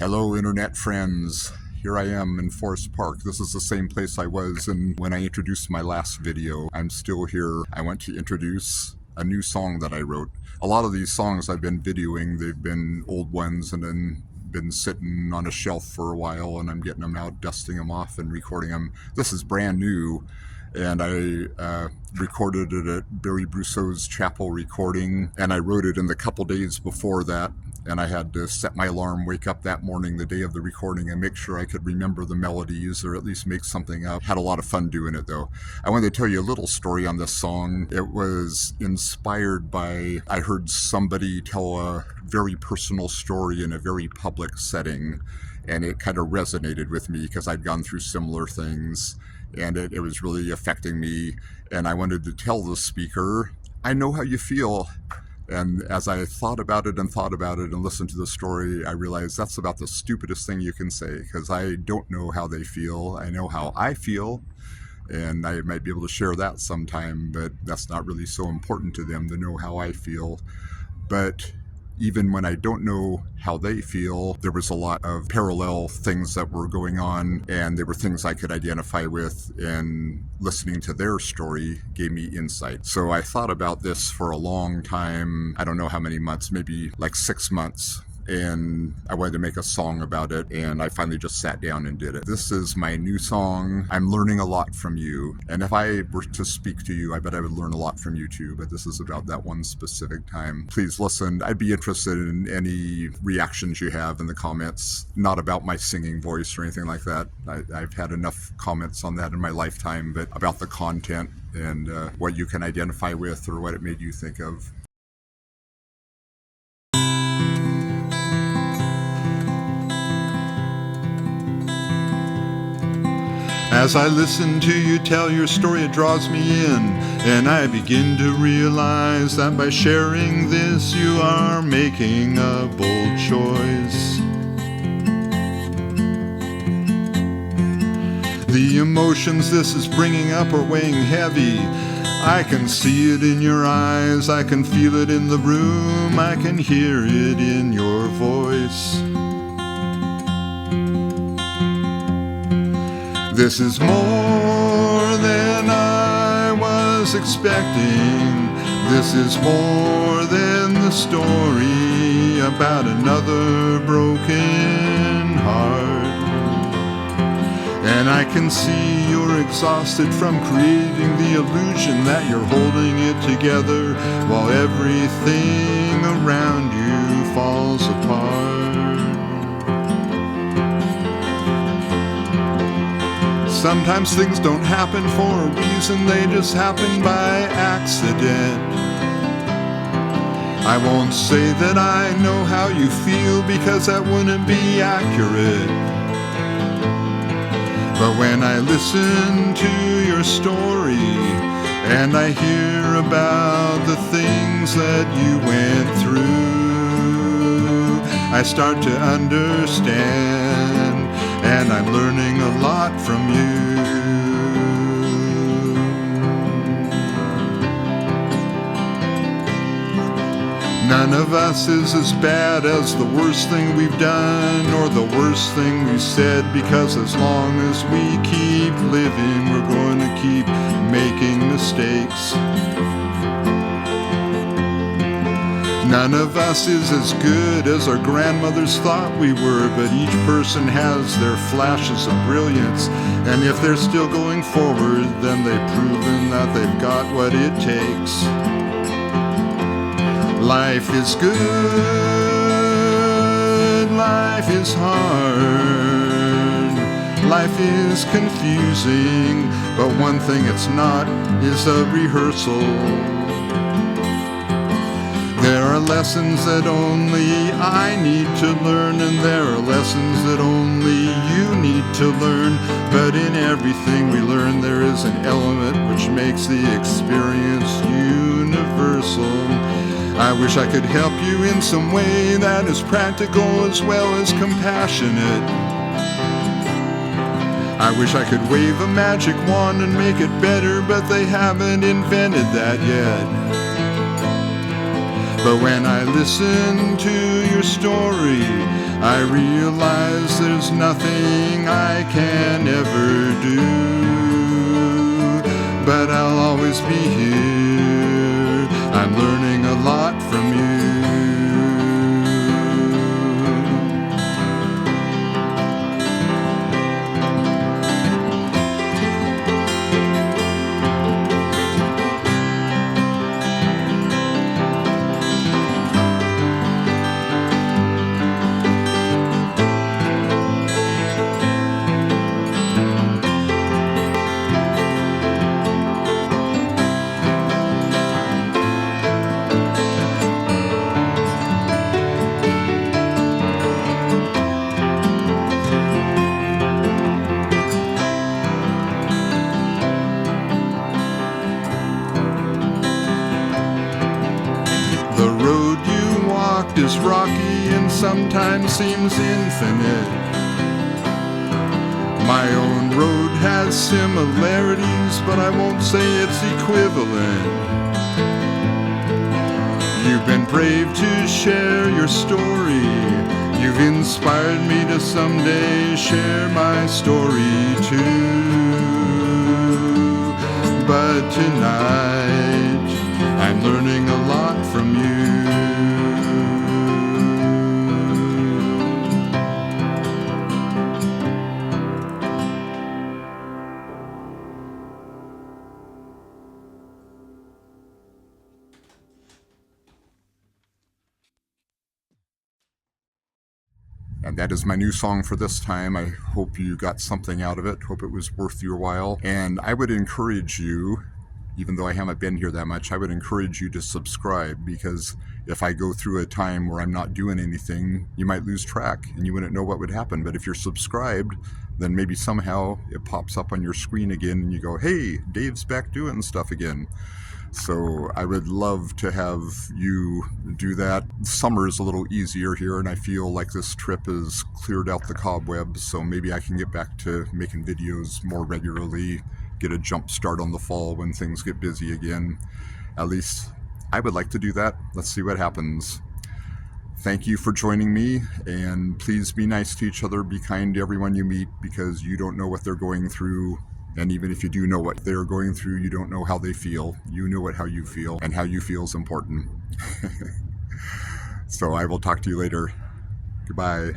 Hello, internet friends. Here I am in Forest Park. This is the same place I was when I introduced my last video. I'm still here. I want to introduce a new song that I wrote. A lot of these songs I've been videoing. They've been old ones and then been sitting on a shelf for a while, and I'm getting them out, dusting them off and recording them. This is brand new, and I recorded it at Barry Brusseau's chapel recording, and I wrote it in the couple days before that. And I had to set my alarm, wake up that morning, the day of the recording, and make sure I could remember the melodies or at least make something up. Had a lot of fun doing it, though. I wanted to tell you a little story on this song. It was inspired by, I heard somebody tell a very personal story in a very public setting, and it kind of resonated with me because I'd gone through similar things, and it was really affecting me. And I wanted to tell the speaker, I know how you feel. And as I thought about it and listened to the story, I realized that's about the stupidest thing you can say, because I don't know how they feel. I know how I feel, and I might be able to share that sometime, but that's not really so important to them to know how I feel. But even when I don't know how they feel, there was a lot of parallel things that were going on, and there were things I could identify with, and listening to their story gave me insight. So I thought about this for a long time. I don't know how many months, maybe like 6 months. And I wanted to make a song about it, and I finally just sat down and did it. This is my new song. I'm learning a lot from you, and if I were to speak to you, I bet I would learn a lot from you too, but this is about that one specific time. Please listen. I'd be interested in any reactions you have in the comments, not about my singing voice or anything like that. I've had enough comments on that in my lifetime, but about the content and what you can identify with or what it made you think of. As I listen to you tell your story, it draws me in, and I begin to realize that by sharing this, you are making a bold choice. The emotions this is bringing up are weighing heavy. I can see it in your eyes, I can feel it in the room, I can hear it in your voice. This is more than I was expecting. This is more than the story about another broken heart. And I can see you're exhausted from creating the illusion that you're holding it together while everything around you falls apart. Sometimes things don't happen for a reason, they just happen by accident. I won't say that I know how you feel because that wouldn't be accurate. But when I listen to your story and I hear about the things that you went through, I start to understand. And I'm learning a lot from you. None of us is as bad as the worst thing we've done or the worst thing we've said, because as long as we keep living, we're going to keep making mistakes. None of us is as good as our grandmothers thought we were, but each person has their flashes of brilliance, and if they're still going forward, then they've proven that they've got what it takes. Life is good, life is hard, life is confusing, but one thing it's not is a rehearsal. There are lessons that only I need to learn, and there are lessons that only you need to learn. But in everything we learn, there is an element which makes the experience universal. I wish I could help you in some way that is practical as well as compassionate. I wish I could wave a magic wand and make it better, but they haven't invented that yet. But when I listen to your story, I realize there's nothing I can ever do, but I'll always be here. I'm learning a lot from you. The road you walked is rocky and sometimes seems infinite. My own road has similarities, but I won't say it's equivalent. You've been brave to share your story. You've inspired me to someday share my story too. But tonight, I'm learning a lot from you. And that is my new song for this time. I hope you got something out of it. Hope it was worth your while. And I would encourage you, even though I haven't been here that much, I would encourage you to subscribe, because if I go through a time where I'm not doing anything, you might lose track and you wouldn't know what would happen. But if you're subscribed, then maybe somehow it pops up on your screen again and you go, hey, Dave's back doing stuff again. So I would love to have you do that. Summer is a little easier here, and I feel like this trip has cleared out the cobwebs, so maybe I can get back to making videos more regularly, get a jump start on the fall when things get busy again. At least I would like to do that. Let's see what happens. Thank you for joining me, and please be nice to each other. Be kind to everyone you meet, because you don't know what they're going through. And even if you do know what they're going through, you don't know how they feel. You know how you feel, and how you feel is important. So I will talk to you later. Goodbye.